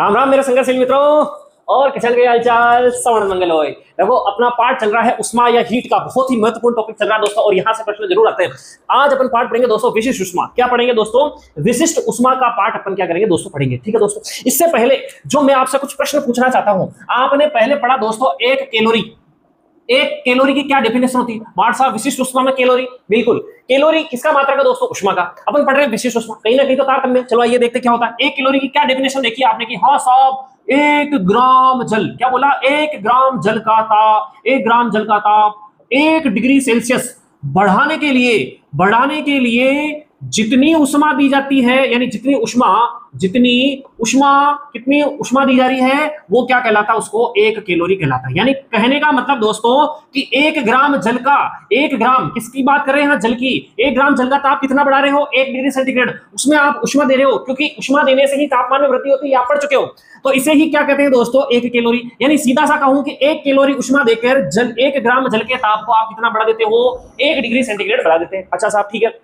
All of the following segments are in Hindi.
राम राम मेरे संघर्षशील मित्रों और किसान के हालचाल श्रवण मंगल होए। देखो अपना पाठ चल रहा है उष्मा या हीट का, बहुत ही महत्वपूर्ण टॉपिक चल रहा है दोस्तों, और यहाँ से प्रश्न जरूर आते हैं। आज अपन पाठ पढ़ेंगे दोस्तों विशिष्ट उष्मा। क्या पढ़ेंगे दोस्तों? विशिष्ट उष्मा का पाठ अपन क्या करेंगे दोस्तों, पढ़ेंगे। ठीक है दोस्तों, इससे पहले जो मैं आपसे कुछ प्रश्न पूछना चाहता हूँ। आपने पहले पढ़ा दोस्तों एक कैलोरी की क्या डेफिनेशन होती है? बात साहब विशिष्ट उष्मा में कैलोरी, बिल्कुल कैलोरी किसका मात्रा का दोस्तों? उष्मा का। अपन पढ़ रहे हैं विशिष्ट उष्मा, कहीं ना कहीं तो तारतम्य। चलो आइए देखते क्या होता है। एक कैलोरी की क्या डेफिनेशन देखी आपने की? हाँ साहब, 1 ग्राम जल। क्या बोला? 1 ग्राम जल का ताप, 1 ग्राम जल का ताप 1 डिग्री सेल्सियस बढ़ाने के लिए जितनी उष्मा दी जाती है, यानी कितनी उष्मा दी जा रही है, वो क्या कहलाता है? उसको 1 कैलोरी कहलाता है। यानी कहने का मतलब दोस्तों कि 1 ग्राम जल का, 1 ग्राम किसकी बात कर रहे हैं? यहाँ जल की। 1 ग्राम जल का ताप कितना बढ़ा रहे हो? 1 डिग्री सेंटीग्रेड। उसमें आप उष्मा दे रहे हो, क्योंकि उष्मा देने से ही तापमान में वृद्धि होती है, आप पढ़ चुके हो। तो इसे ही क्या कहते हैं दोस्तों? 1 कैलोरी। यानी सीधा सा कहूं कि 1 कैलोरी उष्मा देकर 1 ग्राम जल के ताप को आप कितना बढ़ा देते हो? 1 डिग्री सेंटीग्रेड बढ़ा देते हैं। अच्छा साहब, ठीक है।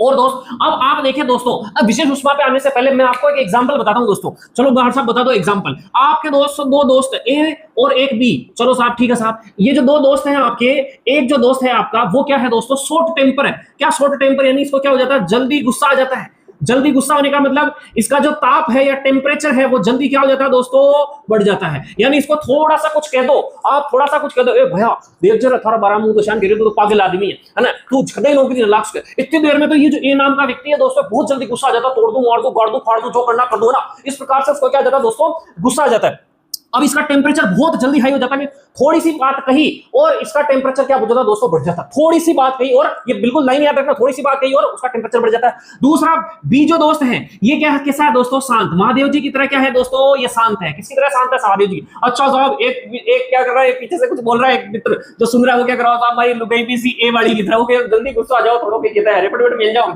और दोस्त अब आप देखिए दोस्तों, अब विशेष उष्मा पे आने से पहले मैं आपको एक एग्जांपल बताता हूं दोस्तों। चलो बाहर साहब बता दो एग्जांपल। आपके दो दोस्त ए और एक बी। चलो साहब, ठीक है साहब। ये जो 2 दोस्त हैं आपके, एक जो दोस्त है आपका वो क्या है दोस्तों? शॉर्ट टेम्पर है। क्या शॉर्ट टेम्पर? यानी इसको क्या हो जाता है? जल्दी गुस्सा आ जाता है। जल्दी गुस्सा होने का मतलब इसका जो ताप है या टेम्परेचर है वो जल्दी क्या हो जाता है दोस्तों? बढ़ जाता है। यानी इसको थोड़ा सा कुछ कह दो, आप थोड़ा सा कुछ कह दो, ए भैया देख जरा थारा 12 मुंह तो शान कह रहे तो पागल आदमी है ना, तू झगड़े नौकरी रिलैक्स कर। इतनी देर में तो ये जो ए नाम का व्यक्ति है दोस्तों बहुत जल्दी गुस्सा आ जाता है, तोड़ दूं, मार दूं, गाड़ दूं, फाड़ दूं, जो करना कर दो ना। इस प्रकार से उसको क्या जाता है दोस्तों? गुस्सा आ जाता है। अब इसका टेम्परेचर बहुत जल्दी हाई हो जाता है। थोड़ी सी बात कही और इसका टेम्परेचर क्या हो जाता है दोस्तों? बढ़ जाता है। थोड़ी सी बात कही और ये बिल्कुल लाइन याद रखना, थोड़ी सी बात कही और उसका टेम्परेचर बढ़ जाता है। दूसरा बी जो दोस्त है ये क्या कैसा है दोस्तों? शांत। महादेव जी की तरह क्या है दोस्तों? ये शांत है। किसकी तरह शांत है? महादेव जी। अच्छा साहब, एक क्या कर रहा है? पीछे से कुछ बोल रहा है एक मित्र जो सुन रहा है, वो क्या कर रहा है? साहब भाई लुगाई भी सी ए वाली की तरह, वो जल्दी गुस्सा आ जाओ, थोड़ा के कहता है रिपीट मिल जाओ।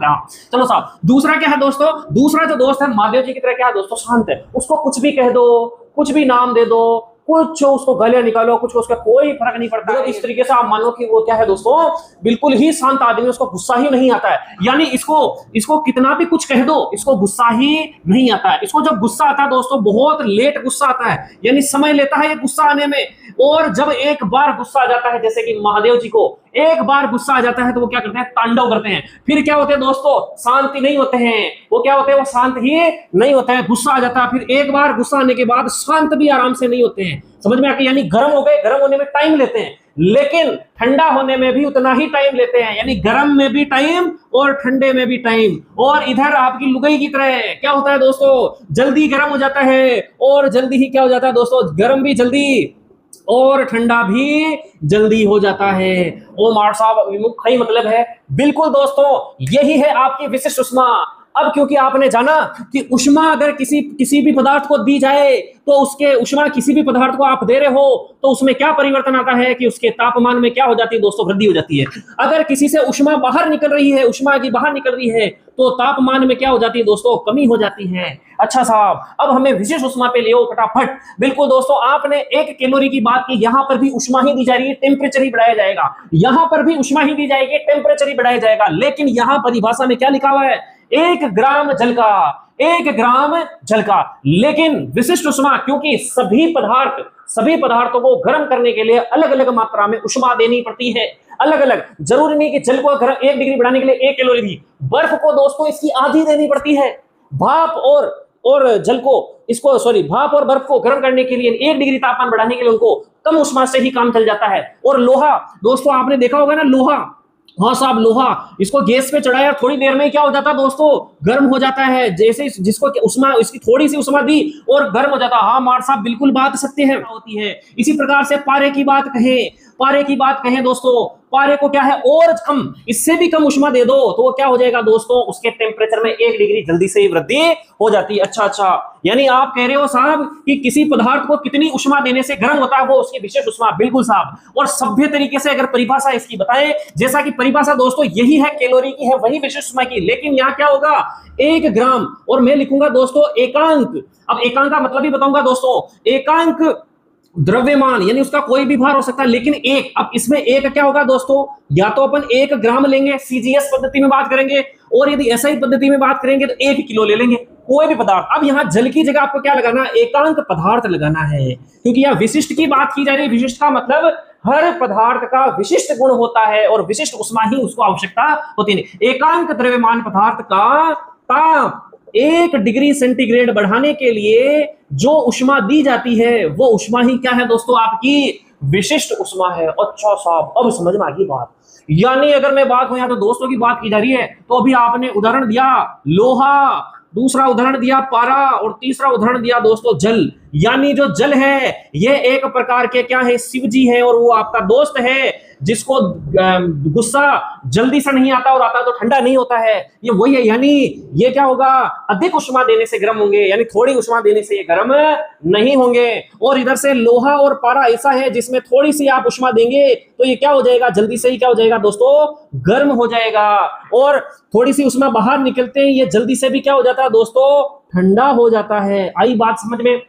चलो साहब, दूसरा क्या है दोस्तों? दूसरा जो दोस्त है महादेव जी की तरह क्या है दोस्तों? शांत है। उसको कुछ भी कह दो, कुछ भी नाम दे दो, कुछ उसको गालियां निकालो, कुछ उसका कोई फर्क नहीं पड़ता। तो इस तरीके से आप मानो कि वो क्या है दोस्तों? बिल्कुल ही शांत आदमी, उसको गुस्सा ही नहीं आता है। यानी इसको कितना भी कुछ कह दो, इसको गुस्सा ही नहीं आता है। इसको जब गुस्सा आता है दोस्तों बहुत लेट गुस्सा आता है, यानी समय लेता है ये गुस्सा आने में। और जब एक बार गुस्सा आ जाता है, जैसे कि महादेव जी को एक बार गुस्सा आ जाता है तो वो क्या करते हैं? तांडव करते हैं। फिर क्या होते हैं दोस्तों? शांति नहीं होते हैं। वो क्या होते हैं? वो शांत ही नहीं होते हैं। गुस्सा आ जाता है, फिर एक बार गुस्सा आने के बाद शांत भी आराम से नहीं होते हैं। समझ में आ गया? यानी गर्म हो गए, गर्म होने में टाइम लेते हैं, लेकिन ठंडा होने में भी उतना ही टाइम लेते हैं। यानी गर्म में भी टाइम और ठंडे में भी टाइम। और इधर आपकी लुगाई की तरह क्या होता है दोस्तों? जल्दी गर्म हो जाता है और जल्दी ही क्या हो जाता है दोस्तों? गर्म भी जल्दी और ठंडा भी जल्दी हो जाता है। ओ मार साहब, विमुख ही मतलब है। बिल्कुल दोस्तों, यही है आपकी विशिष्ट उष्मा। अब क्योंकि आपने जाना कि उष्मा अगर किसी भी पदार्थ को दी जाए तो उसके उष्मा किसी भी पदार्थ को आप दे रहे हो तो उसमें क्या परिवर्तन आता है कि उसके तापमान में क्या हो जाती है दोस्तों? वृद्धि हो जाती है। अगर किसी से उष्मा बाहर निकल रही है, उष्मा की बाहर निकल रही है, तो तापमान में क्या हो जाती है दोस्तों? कमी हो जाती है। अच्छा साहब, अब हमें विशेष उष्मा पे ले आओ फटाफट। बिल्कुल दोस्तों, आपने 1 कैलोरी की बात की, यहां पर भी उष्मा ही दी जा रही है, टेम्परेचर ही बढ़ाया जाएगा। यहां पर भी उष्मा ही दी जाएगी, टेम्परेचर ही बढ़ाया जाएगा। लेकिन यहां परिभाषा में क्या लिखा हुआ है? 1 ग्राम जल का, 1 ग्राम जल का। लेकिन विशिष्ट उष्मा, क्योंकि सभी पदार्थों को गर्म करने के लिए अलग अलग मात्रा में उष्मा देनी पड़ती है। अलग अलग, जरूरी नहीं कि जल को 1 डिग्री बढ़ाने के लिए 1 कैलोरी दी। बर्फ को दोस्तों इसकी आधी देनी पड़ती है। भाप और जल को भाप और बर्फ को गर्म करने के लिए 1 डिग्री तापमान बढ़ाने के लिए उनको कम उष्मा से ही काम चल जाता है। और लोहा दोस्तों, आपने देखा होगा ना लोहा। हाँ साहब, लोहा इसको गैस पे चढ़ाया, थोड़ी देर में क्या हो जाता है दोस्तों? गर्म हो जाता है। जैसे जिसको उष्मा, इसकी थोड़ी सी उष्मा दी और गर्म हो जाता है। हाँ मार साहब, बिल्कुल बात सत्य है, होती है। इसी प्रकार से पारे की बात कहें दोस्तों, पारे को क्या है? और कम, इससे भी कम उष्मा दे दो तो वो क्या हो जाएगा दोस्तों? उसके टेम्परेचर में 1 डिग्री जल्दी से वृद्धि हो जाती है। अच्छा, यानी आप कह रहे हो साहब कि किसी पदार्थ को कितनी उष्मा देने से गर्म होता है वो उसकी विशेष उष्मा। बिल्कुल साहब। और सभ्य तरीके से अगर परिभाषा इसकी बताएं, जैसा कि परिभाषा दोस्तों यही है, कैलोरी की है, वही विशेष उष्मा की। लेकिन यहाँ क्या होगा? 1 ग्राम, और मैं लिखूंगा दोस्तों एकांक। अब एकांक का मतलब भी बताऊंगा दोस्तों। एकांक द्रव्यमान, यानी उसका कोई भी भार हो सकता है, लेकिन एक। अब इसमें एक क्या होगा दोस्तों? या तो अपन 1 ग्राम लेंगे, सीजीएस पद्धति में बात करेंगे, और यदि एसआई पद्धति में बात करेंगे तो 1 किलो ले लेंगे। कोई भी पदार्थ। अब यहाँ जल की जगह आपको क्या लगाना, एकांक पदार्थ लगाना है, क्योंकि यह विशिष्ट की बात की जा रही है। विशिष्ट का मतलब हर पदार्थ का विशिष्ट गुण होता है और विशिष्ट उष्मा ही उसको आवश्यकता होती है। एकांक द्रव्यमान पदार्थ का ताप 1 डिग्री सेंटीग्रेड बढ़ाने के लिए जो उष्मा दी जाती है वो उष्मा ही क्या है दोस्तों, आपकी विशिष्ट उष्मा है। अच्छा साहब, अब समझ में आ गई बात। यानी अगर मैं बात हो यहाँ तो दोस्तों की बात की जा रही है, तो अभी आपने उदाहरण दिया लोहा, दूसरा उदाहरण दिया पारा और तीसरा उदाहरण दिया दोस्तों जल। यानी जो जल है ये एक प्रकार के क्या है, शिव जी है और वो आपका दोस्त है जिसको गुस्सा जल्दी से नहीं आता और आता तो ठंडा नहीं होता है, ये वही है। यानी ये क्या होगा, अधिक उष्मा देने से गर्म होंगे, यानी थोड़ी उष्मा देने से ये गर्म नहीं होंगे। और इधर से लोहा और पारा ऐसा है जिसमें थोड़ी सी आप उष्मा देंगे तो ये क्या हो जाएगा, जल्दी से ही क्या हो जाएगा दोस्तों, गर्म हो जाएगा। और थोड़ी सी उष्मा बाहर निकलते हैं ये जल्दी से भी क्या हो जाता है दोस्तों, ठंडा हो जाता है। आई बात समझ में।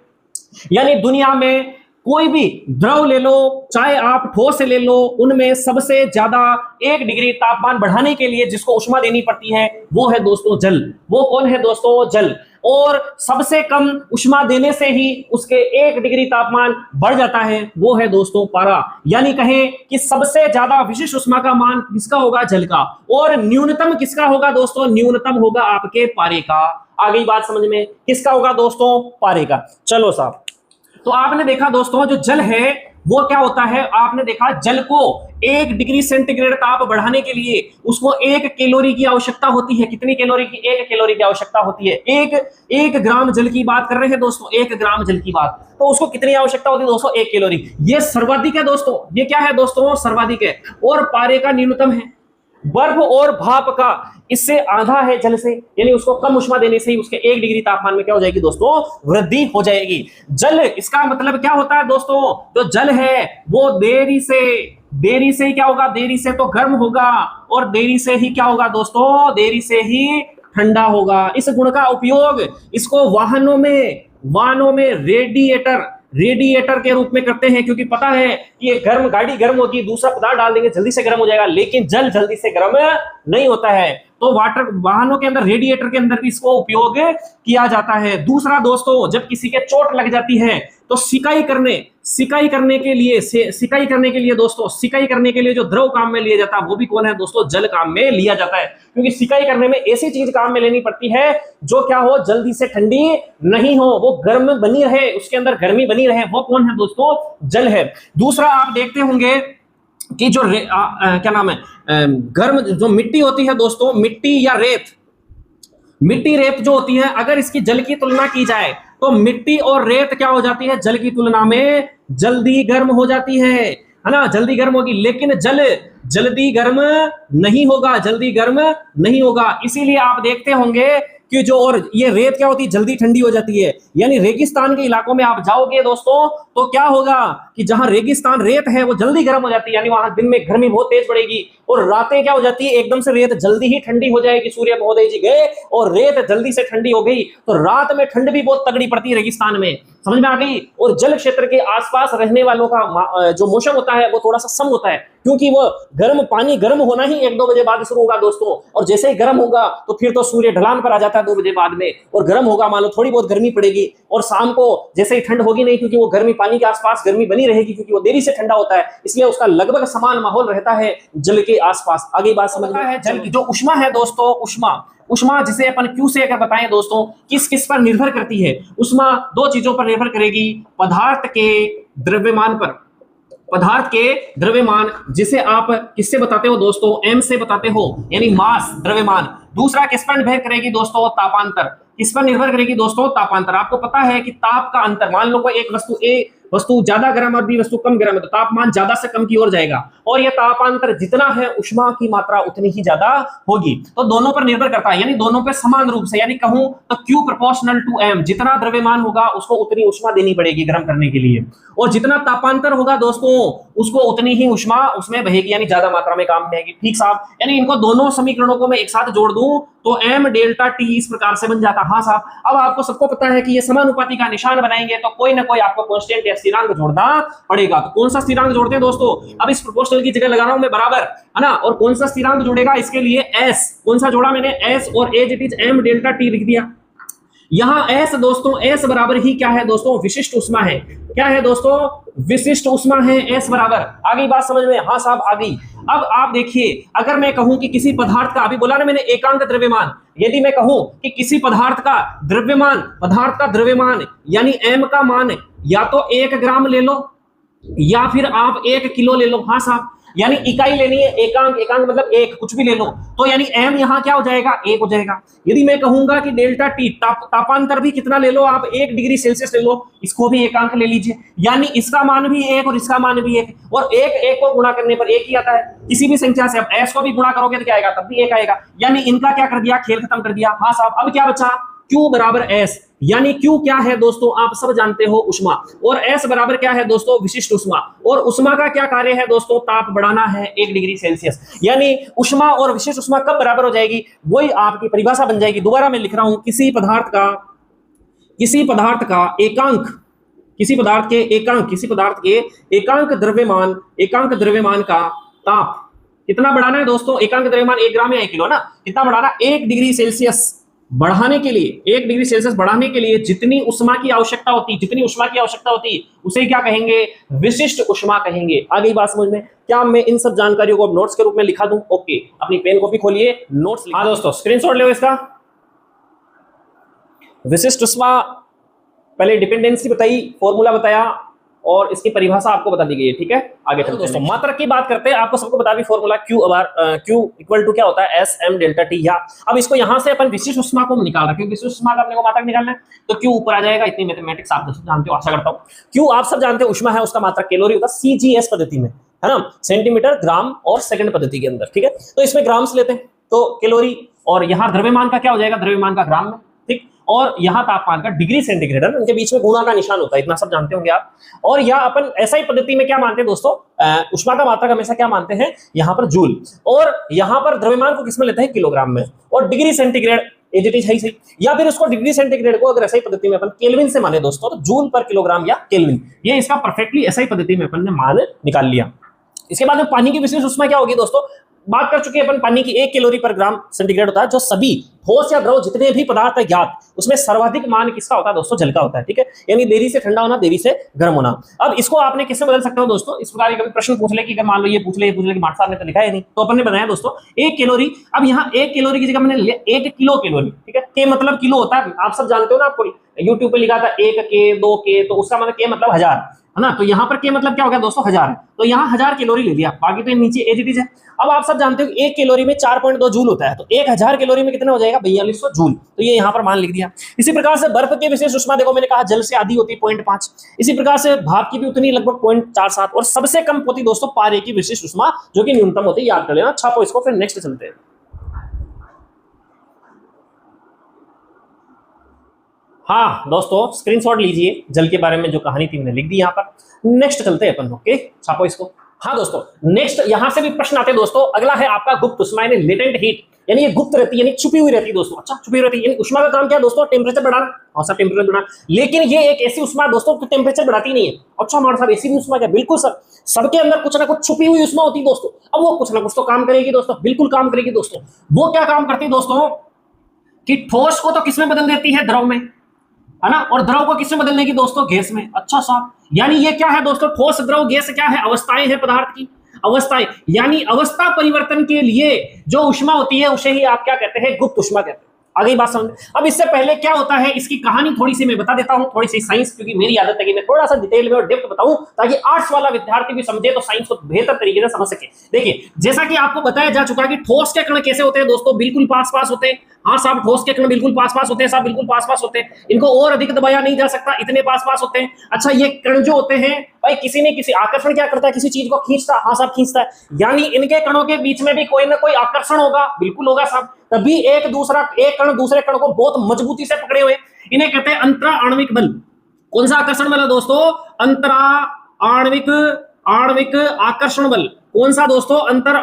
यानी दुनिया में कोई भी द्रव ले लो, चाहे आप ठोस से ले लो, उनमें सबसे ज्यादा 1 डिग्री तापमान बढ़ाने के लिए जिसको उष्मा देनी पड़ती है वो है दोस्तों जल। वो कौन है दोस्तों, जल। और सबसे कम उष्मा देने से ही उसके 1 डिग्री तापमान बढ़ जाता है, वो है दोस्तों पारा। यानी कहें कि सबसे ज्यादा विशिष्ट उष्मा का मान किसका होगा, जल का। और न्यूनतम किसका होगा दोस्तों, न्यूनतम होगा आपके पारे का। आ गई बात समझ में, किसका होगा दोस्तों, पारे का। चलो साहब, तो आपने देखा दोस्तों जो जल है वो क्या होता है, आपने देखा जल को 1 डिग्री सेंटीग्रेड ताप बढ़ाने के लिए उसको 1 कैलोरी की आवश्यकता होती है। कितनी कैलोरी की, 1 कैलोरी की आवश्यकता होती है। एक ग्राम जल की बात कर रहे हैं दोस्तों, 1 ग्राम जल की बात, तो उसको कितनी आवश्यकता होती है दोस्तों, 1 कैलोरी। ये सर्वाधिक है दोस्तों, ये क्या है दोस्तों, सर्वाधिक है। और पारे का न्यूनतम है। बर्फ और भाप का इससे आधा है जल से, यानी उसको कम उष्मा देने से ही उसके 1 डिग्री तापमान में क्या हो जाएगी दोस्तों, वृद्धि हो जाएगी। जल, इसका मतलब क्या होता है दोस्तों, जो जल है वो देरी से ही क्या होगा, देरी से तो गर्म होगा और देरी से ही क्या होगा दोस्तों, देरी से ही ठंडा होगा। इस गुण का उपयोग इसको वाहनों में रेडिएटर के रूप में करते हैं, क्योंकि पता है कि ये गाड़ी गर्म होगी, दूसरा पदार्थ डाल देंगे जल्दी से गर्म हो जाएगा, लेकिन जल जल्दी से गर्म नहीं होता है। तो वाहनों के अंदर, रेडिएटर के अंदर भी इसको उपयोग किया जाता है। दूसरा दोस्तों, जब किसी के चोट लग जाती है तो सिकाई करने के लिए दोस्तों, सिकाई करने के लिए जो द्रव काम में लिया जाता है वो भी कौन है दोस्तों, जल काम में लिया जाता है। क्योंकि सिकाई करने में ऐसी चीज काम में लेनी पड़ती है जो क्या हो, जल्दी से ठंडी नहीं हो, वो गर्म बनी रहे, उसके अंदर गर्मी बनी रहे, वो कौन है दोस्तों, जल है। दूसरा आप देखते होंगे कि जो क्या नाम है, गर्म जो मिट्टी होती है दोस्तों, मिट्टी रेत जो होती है, अगर इसकी जल की तुलना की जाए तो मिट्टी और रेत क्या हो जाती है, जल की तुलना में जल्दी गर्म हो जाती है ना, जल्दी गर्म होगी। लेकिन जल जल्दी गर्म नहीं होगा। इसीलिए आप देखते होंगे कि जो, और ये रेत क्या होती है, जल्दी ठंडी हो जाती है। यानी रेगिस्तान के इलाकों में आप जाओगे दोस्तों तो क्या होगा कि जहां रेगिस्तान रेत है वो जल्दी गर्म हो जाती है, यानी वहां दिन में गर्मी बहुत तेज पड़ेगी और रातें क्या हो जाती है, एकदम से रेत जल्दी ही ठंडी हो जाएगी। सूर्य महोदय जी गए और रेत जल्दी से ठंडी हो गई, तो रात में ठंड भी बहुत तगड़ी पड़ती है रेगिस्तान में, समझ में आ गई। और जल क्षेत्र के आसपास रहने वालों का जो मौसम होता है वो थोड़ा सा सम होता है, क्योंकि वो पानी गर्म होना ही 1-2 बजे बाद शुरू होगा दोस्तों, और जैसे ही गर्म होगा तो फिर तो सूर्य ढलान पर आ जाता है 2 बजे बाद में, और गर्म होगा, मान लो थोड़ी बहुत गर्मी पड़ेगी, और शाम को जैसे ही ठंड होगी नहीं, क्योंकि वो गर्मी पानी के आसपास गर्मी बनी रहेगी, क्योंकि वो देरी से ठंडा होता है, इसलिए उसका लगभग समान माहौल रहता है जल के आसपास। आगे बात समझ में है। जल की जो उष्मा है दोस्तों, उष्मा जिसे अपन क्यू से अगर बताएं दोस्तों, किस पर निर्भर करती है, उष्मा 2 चीजों पर निर्भर करेगी, पदार्थ के द्रव्यमान, जिसे आप किससे बताते हो दोस्तों, एम से बताते हो, यानी मास, द्रव्यमान। दूसरा किस पर निर्भर करेगी दोस्तों, तापांतर। किस पर निर्भर करेगी दोस्तों, तापांतर। आपको पता है कि ताप का अंतर, मान लो कोई एक वस्तु ज्यादा गर्म और भी वस्तु कम गर्म है, तो तापमान ज्यादा से कम की ओर जाएगा, और यह तापांतर जितना है उष्मा की मात्रा उतनी ही ज्यादा होगी। तो दोनों पर निर्भर करता है, यानी दोनों पे समान रूप से, यानी कहूं तो Q प्रोपोर्शनल टू M, जितना द्रव्यमान होगा उसको उतनी उष्मा देनी पड़ेगी गर्म करने के लिए, और जितना तापांतर होगा दोस्तों उसको उतनी ही उष्मा उसमें बहेगी, यानी ज्यादा मात्रा में काम बहेगी। ठीक साहब, यानी इनको दोनों समीकरणों को मैं एक साथ जोड़ दूं तो M डेल्टा T इस प्रकार से बन जाता। हाँ साहब, अब आपको सबको पता है कि ये समानुपाती का निशान बनाएंगे तो कोई ना कोई आपको कांस्टेंट या स्थिरांक जोड़ना पड़ेगा। तो कौन सा स्थिरांक जोड़ते हैं दोस्तों, अब इस प्रोपोर्शनल की जगह लगा रहा हूं मैं बराबर, है ना, और कौन सा स्थिरांक जोड़ेगा इसके लिए S, कौन सा जोड़ा मैंने, S, और as it is M delta T लिख दिया। यहां एस दोस्तों, एस बराबर ही क्या है दोस्तों, विशिष्ट उष्मा है। क्या है दोस्तों, विशिष्ट उष्मा है एस बराबर। आगे बात समझ में? हाँ साहब आ गई। अब आप देखिए, अगर मैं कहूं कि किसी पदार्थ का, अभी बोला ना मैंने एकांक द्रव्यमान, यदि मैं कहूं कि किसी पदार्थ का द्रव्यमान यानी एम का मान या तो 1 ग्राम ले लो या फिर आप 1 किलो ले लो। हाँ साहब, यानी इकाई लेनी है, एकांक, एकांक मतलब एक, कुछ भी ले लो, तो यानी एम यहां क्या हो जाएगा, 1 हो जाएगा। यदि मैं कहूंगा कि डेल्टा टी, तापांतर भी कितना ले लो आप, 1 डिग्री सेल्सियस ले लो, इसको भी एकांक ले लीजिए, यानी इसका मान भी 1 और इसका मान भी 1, और एक को गुणा करने पर 1 ही आता है किसी भी संख्या से। अब एस को भी गुणा करोगे तो क्या आएगा, तब भी 1 आएगा, यानी इनका क्या कर दिया, खेल खत्म कर दिया। हाँ साहब, अब क्या बचा, Q बराबर S, यानी Q क्या है दोस्तों, आप सब जानते हो, उष्मा, और S बराबर क्या है दोस्तों, विशिष्ट उष्मा, और उष्मा का क्या कार्य है दोस्तों, ताप बढ़ाना है 1 डिग्री सेल्सियस। यानी उष्मा और विशिष्ट उष्मा कब बराबर हो जाएगी, वही आपकी परिभाषा बन जाएगी। दोबारा मैं लिख रहा हूं, किसी पदार्थ का एकांक, किसी पदार्थ के एकांक द्रव्यमान का ताप कितना बढ़ाना है दोस्तों, एकांक द्रव्यमान 1 ग्राम या 1 किलो ना, कितना बढ़ाना, 1 डिग्री सेल्सियस बढ़ाने के लिए, 1 डिग्री सेल्सियस बढ़ाने के लिए जितनी उष्मा की आवश्यकता होती, उसे क्या कहेंगे, विशिष्ट उष्मा कहेंगे। आ गई बात समझ में? क्या मैं इन सब जानकारियों को नोट्स के रूप में लिखा दूं? ओके, अपनी पेन कॉपी खोलिए, नोट्स। हाँ दोस्तों, स्क्रीनशॉट ले इसका। विशिष्ट उष्मा, पहले डिपेंडेंसी बताई, फॉर्मूला बताया, और इसकी परिभाषा आपको बता दी गई है। ठीक है, आगे चलते हैं दोस्तों, मात्रक की बात करते हैं। आपको सबको बता दी फॉर्मूला, Q इक्वल टू क्या होता है, S M डेल्टा T। या अब इसको यहां से अपन विशिष्ट उष्मा को निकाल रहे हैं, विशिष्ट उष्मा का अपने को मात्रक निकालना है, तो Q ऊपर आ जाएगा। इतनी मैथमेटिक्स आप जानते हो, आशा करता हूं। Q आप सब जानते हो, उष्मा है, उसका मात्रक कैलोरी होता है CGS पद्धति में, है ना, सेंटीमीटर, ग्राम और सेकंड पद्धति के अंदर। ठीक है, तो इसमें ग्राम्स लेते हैं तो कैलोरी, और यहां द्रव्यमान का क्या हो जाएगा, द्रव्यमान का ग्राम में, ठीक, और यहां तापमान का डिग्री सेंटीग्रेड है, उनके बीच में गुणा का निशान होता है, इतना सब जानते होंगे आप। और या अपन ऐसा पद्धति में क्या मानते हैं दोस्तों, उष्मा का मात्रक हमेशा क्या मानते हैं, यहां पर जूल, और यहां पर द्रव्यमान को किसमें लेते हैं, किलोग्राम में, और डिग्री सेंटीग्रेड इट इज सही, या फिर उसको डिग्री सेंटीग्रेड को अगर ऐसा ही पद्धति में अपन केल्विन से माने दोस्तों, तो जूल पर किलोग्राम या केल्विन, ये इसका परफेक्टली ऐसा ही पद्धति में अपन ने मान निकाल लिया। इसके बाद में पानी की विशेष उष्मा क्या होगी दोस्तों, बात कर चुके हैं अपन, पानी की 1 कैलोरी पर ग्राम सेंटीग्रेड होता है, जो सभी ठोस या द्रव जितने भी पदार्थ है ज्ञात, उसमें सर्वाधिक मान किसका होता है दोस्तों, जल का होता है। ठीक है, यानी देरी से ठंडा होना, देरी से गर्म होना। अब इसको आपने किससे बदल सकते हो दोस्तों, इस प्रकार कभी प्रश्न पूछ ले कि मान लो ये पूछ ले कि मार्ट साहब ने तो लिखा है नहीं, तो अपन ने बनाया दोस्तों 1 कैलोरी। अब यहाँ 1 कैलोरी की जगह मैंने लिया 1 किलो कैलोरी। ठीक है, के मतलब किलो होता है, आप सब जानते हो ना, आपको यूट्यूब पे लिखा था 1 के 2 के, तो उसका मतलब के मतलब 1000 है ना, तो यहाँ पर के मतलब क्या हो गया दोस्तों, 1000 है, तो यहाँ 1000 कैलोरी ले लिया, बाकी तो नीचे एज इट इज है। अब आप सब जानते हो 1 कैलोरी में 4.2 जूल होता है, तो 1000 कैलोरी में कितना हो जाएगा, 4200 जूल, तो ये यहाँ पर मान लिख दिया। इसी प्रकार से बर्फ की विशेष उष्मा देखो, मैंने कहा जल से आधी होती है 0.5, इसी प्रकार से भाप की भी उतनी लगभग 0.47, और सबसे कम होती दोस्तों पारे की विशेष उष्मा, जो कि न्यूनतम होती है, याद कर लेना, छापो इसको, फिर नेक्स्ट चलते हैं। हाँ दोस्तों, स्क्रीनशॉट लीजिए, जल के बारे में जो कहानी थी मैंने लिख दी यहाँ पर। नेक्स्ट चलते हैं अपन, ओके, छापो इसको। हाँ दोस्तों, नेक्स्ट यहां से भी प्रश्न आते हैं दोस्तों। अगला है आपका गुप्त उष्मा, यानी लेटेंट हीट, यानी ये गुप्त रहती है, यानी छुपी हुई रहती है दोस्तों। अच्छा, छुपी हुई रहती है, यानी उष्मा का काम क्या है दोस्तों, टेम्परेचर बढ़ाना, और सब टेम्परेचर बढ़ाना, लेकिन ये एक ऐसी उष्मा है दोस्तों, टेम्परेचर बढ़ाती नहीं है। अच्छा मार साहब, ऐसी भी उष्मा क्या, बिल्कुल सर, सबके अंदर कुछ ना कुछ छुपी हुई उष्मा होती है दोस्तों। अब वो कुछ ना कुछ तो काम करेगी दोस्तों, बिल्कुल काम करेगी दोस्तों। वो क्या काम करती है दोस्तों, कि ठोस को तो किसमें बदल देती है, द्रव में, है ना, और द्रव को किसमें बदल देगी दोस्तों, गैस में। अच्छा साहब, यानी ये क्या है दोस्तों, ठोस, द्रव, गैस क्या है, अवस्थाएं हैं पदार्थ की, अवस्थाएं, यानी अवस्था परिवर्तन के लिए जो उष्मा होती है उसे ही आप क्या कहते हैं, गुप्त उष्मा कहते हैं। आगे बात समझ। अब इससे पहले क्या होता है, इसकी कहानी थोड़ी सी मैं बता देता हूं, थोड़ी सी साइंस, क्योंकि मेरी आदत है कि मैं थोड़ा सा डिटेल में और डेप्थ बताऊं, ताकि आर्ट्स वाला विद्यार्थी भी समझे तो साइंस को बेहतर तरीके से समझ सके। देखिए, जैसा कि आपको बताया जा चुका है कि ठोस के कण कैसे होते हैं दोस्तों, बिल्कुल पास पास होते हैं। हाँ साहब, ठोस के कण बिल्कुल पास पास होते हैं साहब, बिल्कुल पास पास होते हैं, इनको और अधिक दबाया नहीं जा सकता, इतने पास पास होते हैं। अच्छा, ये कण जो होते हैं भाई, किसी ने किसी आकर्षण क्या करता है, किसी चीज को खींचता, हाँ साहब खींचता है, यानी इनके कणों के बीच में भी कोई ना कोई आकर्षण होगा, बिल्कुल होगा साहब, तभी एक कण दूसरे कण को बहुत मजबूती से पकड़े हुए, इन्हें कहते हैं अंतरा आणविक बल। कौन सा आकर्षण बल है दोस्तों, अंतरा आणविक आकर्षण बल। कौन सा दोस्तों, अंतर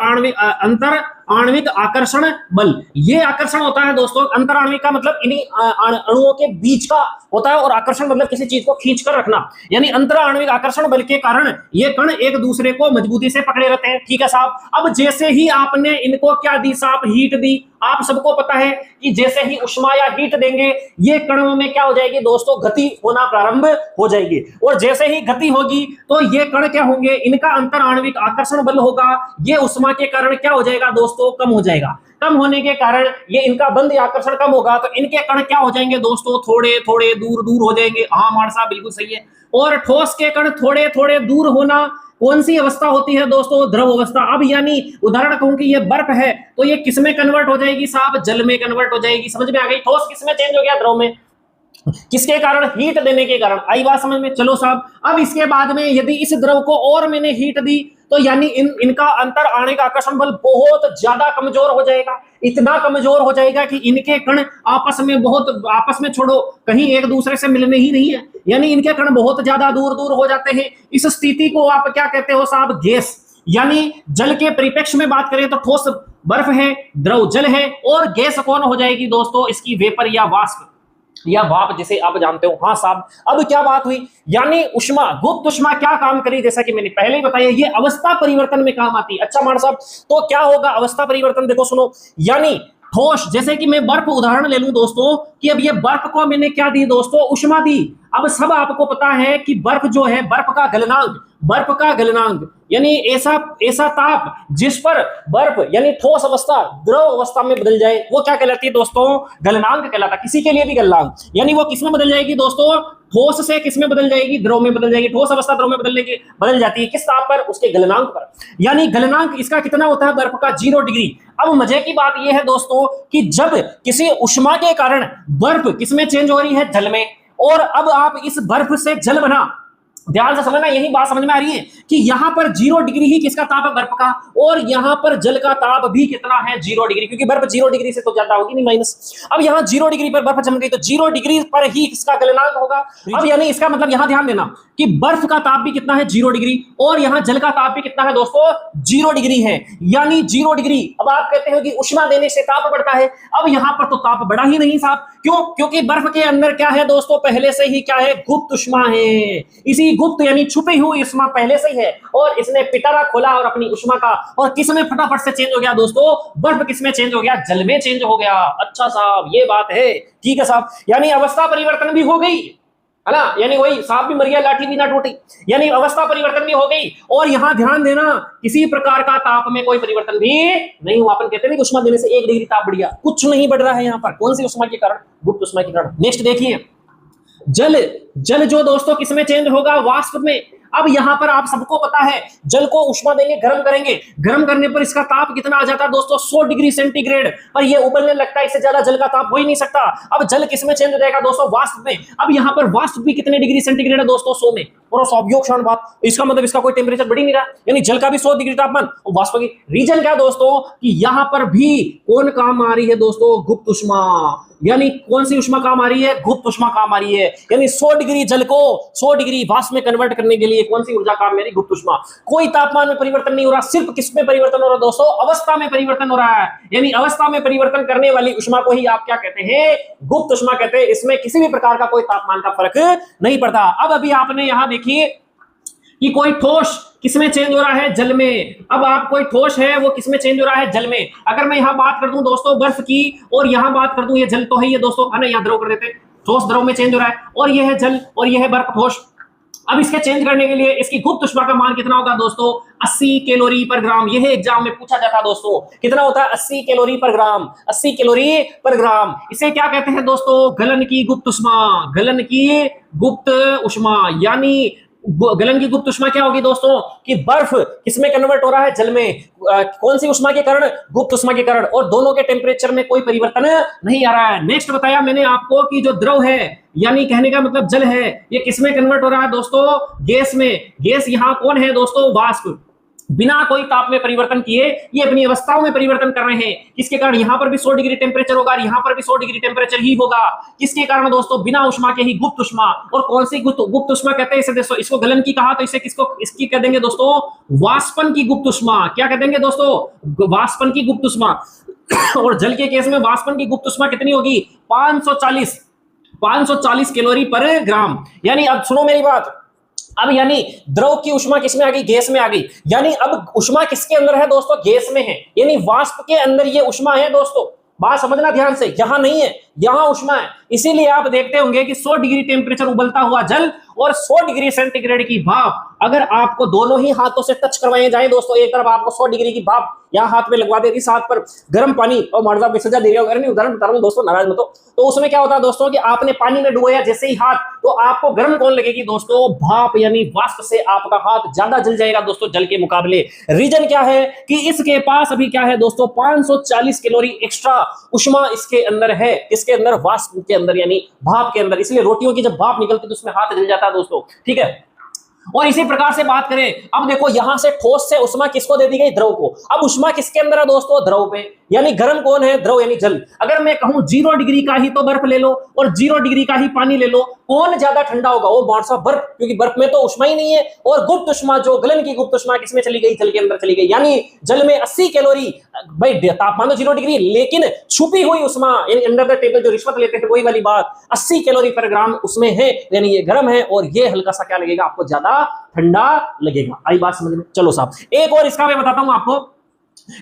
आणविक आकर्षण बल। ये आकर्षण होता है दोस्तों, अंतर आणविक का मतलब इन्हीं अणुओं के बीच का होता है, और आकर्षण मतलब किसी चीज को खींच कर रखना, यानी अंतर आणविक आकर्षण बल के कारण ये कण एक दूसरे को मजबूती से पकड़े रहते हैं। ठीक है साहब। अब जैसे ही आपने इनको क्या दी साहब, हीट दी, आप सबको पता है कि जैसे ही उष्मा या हीट देंगे ये कणों में क्या हो जाएगी दोस्तों, गति होना प्रारंभ हो जाएगी, और जैसे ही गति होगी तो ये कण क्या होंगे, इनका अंतर आणविक आकर्षण बल होगा, ये उष्मा के कारण क्या हो जाएगा दोस्तों, कम हो जाएगा। कम होने के कारण ये इनका बंध आकर्षण कम होगा, तो इनके कण क्या हो जाएंगे दोस्तों, थोड़े थोड़े दूर दूर हो जाएंगे। हाँ मार साहब बिल्कुल सही है। और ठोस के कण थोड़े थोड़े दूर होना कौन सी अवस्था होती है दोस्तों, द्रव अवस्था। अब यानी उदाहरण कहूं कि ये बर्फ है तो ये किस में कन्वर्ट हो जाएगी साहब, जल में कन्वर्ट हो जाएगी। समझ में आ गई। ठोस किस में चेंज हो गया, द्रव में। किसके कारण, हीट देने के कारण। आई बात समझ में। चलो साहब, अब इसके बाद में यदि इस द्रव को और मैंने हीट दी तो यानी इनका अंतर आणविक आकर्षण बल बहुत ज्यादा कमजोर हो जाएगा। इतना कमजोर हो जाएगा कि इनके कण आपस में छोड़ो, कहीं एक दूसरे से मिलने ही नहीं है, यानी इनके कण बहुत ज्यादा दूर दूर हो जाते हैं। इस स्थिति को आप क्या कहते हो साहब, गैस। यानी जल के परिप्रेक्ष्य में बात करें तो ठोस बर्फ है, द्रव जल है, और गैस कौन हो जाएगी दोस्तों, इसकी वेपर या वाष्प या भाप जिसे आप जानते हो। हाँ साहब, अब क्या बात हुई, यानी उष्मा, गुप्त उष्मा क्या काम करी, जैसा कि मैंने पहले ही बताया, ये अवस्था परिवर्तन में काम आती है। अच्छा मान साहब, तो क्या होगा अवस्था परिवर्तन, देखो सुनो। यानी ठोस, जैसे कि मैं बर्फ उदाहरण ले लूं दोस्तों, कि अब ये बर्फ को मैंने क्या दी दोस्तों, उष्मा दी। अब सब आपको पता है कि बर्फ जो है, बर्फ का गलनांक यानी ऐसा ताप जिस पर बर्फ यानी ठोस अवस्था द्रव अवस्था में बदल जाए, वो क्या कहलाती है दोस्तों, गलनांक कहलाता है। किसी के लिए भी गलनांक, यानी वो किस में बदल जाएगी दोस्तों, ठोस से किस में बदल जाएगी, द्रव में बदल जाएगी। ठोस अवस्था द्रव में बदल जाती है, किस ताप पर, उसके गलनांक पर। यानी गलनांक इसका कितना होता है बर्फ का, 0 डिग्री। अब मजे की बात यह है दोस्तों कि जब किसी उष्मा के कारण बर्फ किस में चेंज हो रही है, जल में, और अब आप इस बर्फ से जल बना, ध्यान से समझना, यही बात समझ में आ रही है कि यहां पर 0 डिग्री ही किसका ताप है, बर्फ का, और यहां पर जल का ताप भी कितना है, 0 डिग्री, क्योंकि बर्फ 0 डिग्री से तो ज्यादा होगी नहीं, माइनस। अब यहां 0 डिग्री पर बर्फ जम गई तो 0 डिग्री पर ही इसका गलनांक होगा। अब यानी इसका मतलब यहां ध्यान देना कि बर्फ का ताप भी कितना है, 0 डिग्री, और यहां जल का ताप भी कितना है दोस्तों, 0 डिग्री है, यानी 0 डिग्री। अब आप कहते हो कि उष्मा देने से ताप बढ़ता है, अब यहां पर तो ताप बढ़ा ही नहीं साहब। क्यों? क्योंकि बर्फ के अंदर क्या है दोस्तों, पहले से ही क्या है, गुप्त उष्मा है। इसी गुप्त यानी छुपी हुई उष्मा पहले से ही है, और इसने पिटारा खोला और अपनी उष्मा का, और किस में फटाफट से चेंज हो गया दोस्तों, बर्फ किस में चेंज हो गया, जल में चेंज हो गया। अच्छा साहब, ये बात है, ठीक है साहब। यानी अवस्था परिवर्तन भी हो गई है ना, यानी वही सांप भी मर गया लाठी भी ना टूटी, यानी अवस्था परिवर्तन भी हो गई। और यहां ध्यान देना, किसी प्रकार का ताप में कोई परिवर्तन भी नहीं हुआ। अपन कहते हैं कि उष्मा देने से 1 डिग्री ताप बढ़ गया, कुछ नहीं बढ़ रहा है यहां पर। कौन सी उष्मा के कारण, गुप्त उष्मा के कारण। नेक्स्ट देखिए, जल जो दोस्तों किस में चेंज होगा, वाष्प में। अब यहां पर आप सबको पता है, जल को उष्मा देंगे, गर्म करेंगे, गर्म करने पर इसका ताप कितना आ जाता है दोस्तों, 100 डिग्री सेंटीग्रेड पर ये उबलने लगता है। इससे ज्यादा जल का ताप हो ही नहीं सकता। अब जल किस में चेंज हो जाएगा दोस्तों, वाष्प में। अब यहां पर वाष्प भी कितने डिग्री सेंटीग्रेड है दोस्तों, 100 में। और स्वाभाविक क्षण बात, इसका मतलब इसका कोई टेम्परेचर बढ़ ही नहीं रहा, यानी जल का भी 100 डिग्री तापमान, और वाष्प की। रीजन क्या दोस्तों, कि यहां पर भी कौन काम आ रही है दोस्तों, गुप्त उष्मा। यानी कौन सी उष्मा काम आ रही है, गुप्त उष्मा काम आ रही है। यानी 100 डिग्री जल को 100 डिग्री वाष्प में कन्वर्ट करने के लिए कौन सी ऊर्जा काम, मेरी गुप्त उष्मा। कोई तापमान में परिवर्तन नहीं हो रहा, सिर्फ किस में परिवर्तन हो रहा है दोस्तों, अवस्था में परिवर्तन हो रहा है। यानी अवस्था में परिवर्तन करने वाली उष्मा को ही आप क्या कहते हैं, गुप्त उष्मा कहते हैं। इसमें किसी भी प्रकार का कोई तापमान का फर्क नहीं पड़ता। अब अभी आपने यहां देखिए कि कोई ठोस किसमें चेंज हो रहा है, जल में। अब आप कोई ठोस है वो किसमें चेंज हो रहा है, जल में। अगर मैं यहां बात कर दूं दोस्तों बर्फ की, और यहां बात कर दूं, ये जल तो है ये दोस्तों, है ना, यहां द्रव कर देते, ठोस द्रव में चेंज हो रहा है, और ये है जल और ये है बर्फ ठोस। अब इसके चेंज करने के लिए इसकी गुप्त उष्मा का मान कितना होगा दोस्तों, 80 कैलोरी पर ग्राम। यह एग्जाम में पूछा जाता है दोस्तों, कितना होता है, 80 कैलोरी पर ग्राम। 80 कैलोरी पर ग्राम, इसे क्या कहते हैं दोस्तों, गलन की गुप्त उष्मा। गलन की गुप्त उष्मा, यानी गलन की गुप्त उष्मा क्या होगी दोस्तों, कि बर्फ किसमें कन्वर्ट हो रहा है, जल में। कौन सी उष्मा के कारण, गुप्त उष्मा के कारण, और दोनों के टेम्परेचर में कोई परिवर्तन नहीं आ रहा है। नेक्स्ट बताया मैंने आपको कि जो द्रव है, यानी कहने का मतलब जल है, ये किसमें कन्वर्ट हो रहा है दोस्तों, गैस में। गैस यहां कौन है दोस्तों, वाष्प। बिना कोई ताप में परिवर्तन किए ये अपनी अवस्थाओं में परिवर्तन कर रहे हैं। किसके कारण? यहां पर भी 100 डिग्री टेम्परेचर होगा, यहां पर भी 100 डिग्री टेम्परेचर ही होगा। किसके कारण दोस्तों? बिना उष्मा के ही गुप्त उष्मा। और कौन सी गुप्त उष्मा कहते हैं इसे? दोस्तों इसको गलन की कहा, तो इसे किसको इसकी कह देंगे दोस्तों? वाष्पन की गुप्त उष्मा। क्या कह देंगे दोस्तों? वाष्पन की गुप्त उष्मा। और जल के केस में वाष्पन की गुप्त उष्मा कितनी होगी? 540 कैलोरी पर ग्राम। यानी अब सुनो मेरी बात, अब यानी द्रव की उष्मा किसमें आ गई? गैस में आ गई। यानी अब उष्मा किसके अंदर है दोस्तों? गैस में है। यानी वाष्प के अंदर ये उष्मा है दोस्तों। बात समझना ध्यान से, यहां नहीं है, यहां उष्मा है। इसीलिए आप देखते होंगे कि 100 डिग्री टेम्परेचर उबलता हुआ जल और 100 डिग्री सेंटीग्रेड की भाप, अगर आपको दोनों ही हाथों से टच करवाए जाए दोस्तों, एक तरफ आपको 100 डिग्री की भाप यहां हाथ में लगवा देती, साथ पर गर्म पानी, और मर्दा की सजा दे रही हो, नहीं उदाहरण बता रहा हूं दोस्तों, नाराज मत हो। तो उसमें क्या होता है दोस्तों कि आपने पानी में डुबोया जैसे ही हाथ, तो आपको गर्म कौन लगेगी दोस्तों? भाप, यानी वाष्प से आपका हाथ ज्यादा जल जाएगा दोस्तों जल के मुकाबले। रीजन क्या है कि इसके पास अभी क्या है दोस्तों? 540 कैलोरी एक्स्ट्रा उष्मा इसके अंदर है। इसके अंदर? वाष्प के अंदर, यानी भाप के अंदर। इसलिए रोटियों की जब भाप निकलती है तो उसमें हाथ जल जाता है दोस्तों, ठीक है। और इसी प्रकार से बात करें, अब देखो यहां से ठोस से उष्मा किसको दे दी गई? द्रव को। अब उष्मा किसके अंदर है दोस्तों? द्रव पे। यानी गर्म कौन है? द्रव यानी जल। अगर मैं कहूं 0 डिग्री का ही तो बर्फ ले लो और 0 डिग्री का ही पानी ले लो, कौन ज्यादा ठंडा होगा? वो बारसा बर्फ, क्योंकि बर्फ में तो उष्मा ही नहीं है। और गुप्त उष्मा, जो गलन की गुप्त उष्मा किसमें चली गई? जल के अंदर चली गई। यानी जल में 80 कैलोरी, भाई तापमान तो 0 डिग्री, लेकिन छुपी हुई उष्मा, यानी अंडर द टेबल जो रिश्वत लेते हैं वही वाली बात, 80 कैलोरी पर ग्राम उसमें है। यानी ये गर्म है और ये हल्का सा क्या लगेगा आपको? ज्यादा ठंडा लगेगा। आई बात समझ में? चलो साहब, एक और इसका मैं बताता हूं आपको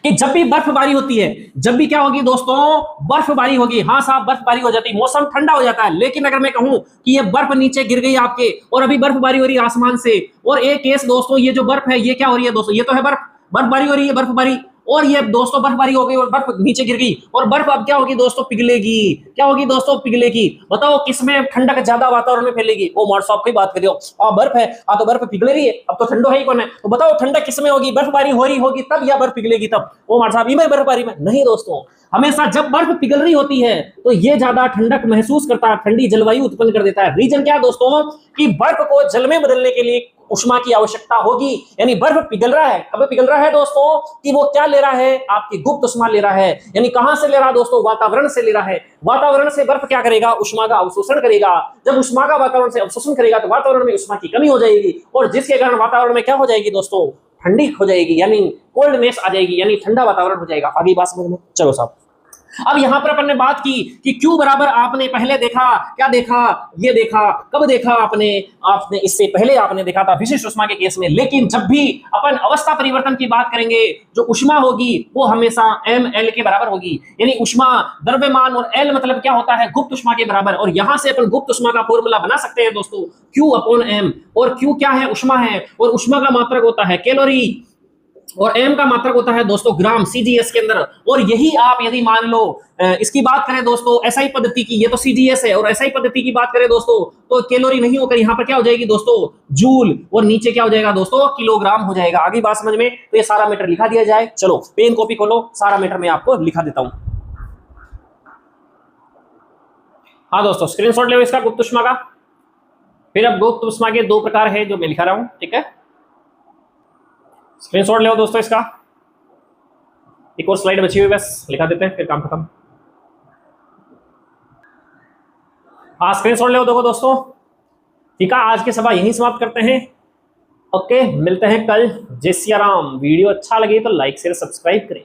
कि जब भी बर्फबारी होती है, जब भी क्या होगी दोस्तों? बर्फबारी होगी। हाँ साहब, बर्फबारी हो जाती है, मौसम ठंडा हो जाता है। लेकिन अगर मैं कहूं कि ये बर्फ नीचे गिर गई आपके, और अभी बर्फबारी हो रही है आसमान से, और एक केस दोस्तों, ये जो बर्फ है ये क्या हो रही है दोस्तों? ये तो है बर्फबारी हो रही है, बर्फबारी। और ये दोस्तों बर्फबारी हो गई और बर्फ नीचे गिर गई, और बर्फ अब क्या होगी दोस्तों? पिघलेगी। क्या होगी दोस्तों? पिघलेगी। बताओ किसमें ठंडक ज्यादा वातावरण में फैलेगी? ओ मार साहब की बात कर रहे हो, बर्फ है, तो बर्फ पिघल रही है, अब तो ठंडो है ही कौन है? तो बताओ ठंडक किसमें होगी? बर्फबारी हो रही होगी तब, या बर्फ पिघलेगी तब? ओ मार साहब, ये बर्फबारी में नहीं दोस्तों। हमेशा जब बर्फ पिघल रही होती है तो ये ज्यादा ठंडक महसूस करता है, ठंडी जलवायु उत्पन्न कर देता है। रीजन क्या दोस्तों? कि बर्फ को जल में बदलने के लिए उष्मा की आवश्यकता होगी। यानी बर्फ पिघल रहा है, कब पिघल रहा है दोस्तों? कि वो क्या ले रहा है? आपकी गुप्त उष्मा ले रहा है। यानी कहां से ले रहा है दोस्तों? वातावरण से ले रहा है। वातावरण से बर्फ क्या करेगा? उष्मा का अवशोषण करेगा। जब उष्मा का वातावरण से अवशोषण करेगा तो वातावरण में उष्मा की कमी हो जाएगी, और जिसके कारण वातावरण में क्या हो जाएगी दोस्तों? ठंडी हो जाएगी, यानी कोल्डनेस आ जाएगी, यानी ठंडा वातावरण हो जाएगा। आगे बात समझ में? चलो साहब, अब यहां पर अपन ने बात की कि Q बराबर, आपने पहले देखा, क्या देखा? ये देखा। कब देखा आपने इससे पहले आपने देखा था विशिष्ट उष्मा के केस में। लेकिन जब भी अपन अवस्था परिवर्तन की बात करेंगे, जो उष्मा होगी वो हमेशा ml के बराबर होगी। यानी उष्मा द्रव्यमान, और L मतलब क्या होता है? गुप्त उष्मा के बराबर। और यहां से अपन गुप्त उष्मा का फॉर्मूला बना सकते हैं दोस्तों, Q/m। और Q क्या है? उष्मा है, और उष्मा का मात्रक होता है कैलोरी, और m का मात्रक होता है दोस्तों ग्राम, CGS के अंदर। और यही आप यदि मान लो इसकी बात करें दोस्तों SI पद्धति की, ये तो CGS है, और SI पद्धति की बात करें दोस्तों तो कैलोरी नहीं होकर यहाँ पर क्या हो जाएगी दोस्तों? जूल, और नीचे क्या हो जाएगा दोस्तों? किलोग्राम हो जाएगा। आगे बात समझ में? तो ये सारा मैटर लिखा दिया जाए। चलो पेन कॉपी खोलो, सारा मैटर मैं आपको लिखा देता हूं। हाँ दोस्तों, स्क्रीनशॉट ले इसका गुप्त उष्मा का। फिर अब गुप्त उष्मा के 2 प्रकार है जो मैं लिखा रहा हूं, ठीक है। स्क्रीनशॉट ले दोस्तों इसका। एक और स्लाइड बची हुई, बस लिखा देते हैं फिर काम खत्म। हाँ स्क्रीनशॉट ले देखो दोस्तों, ठीक है। आज की सभा यहीं समाप्त करते हैं। ओके, मिलते हैं कल। जय सिया राम। वीडियो अच्छा लगे तो लाइक शेयर सब्सक्राइब करें।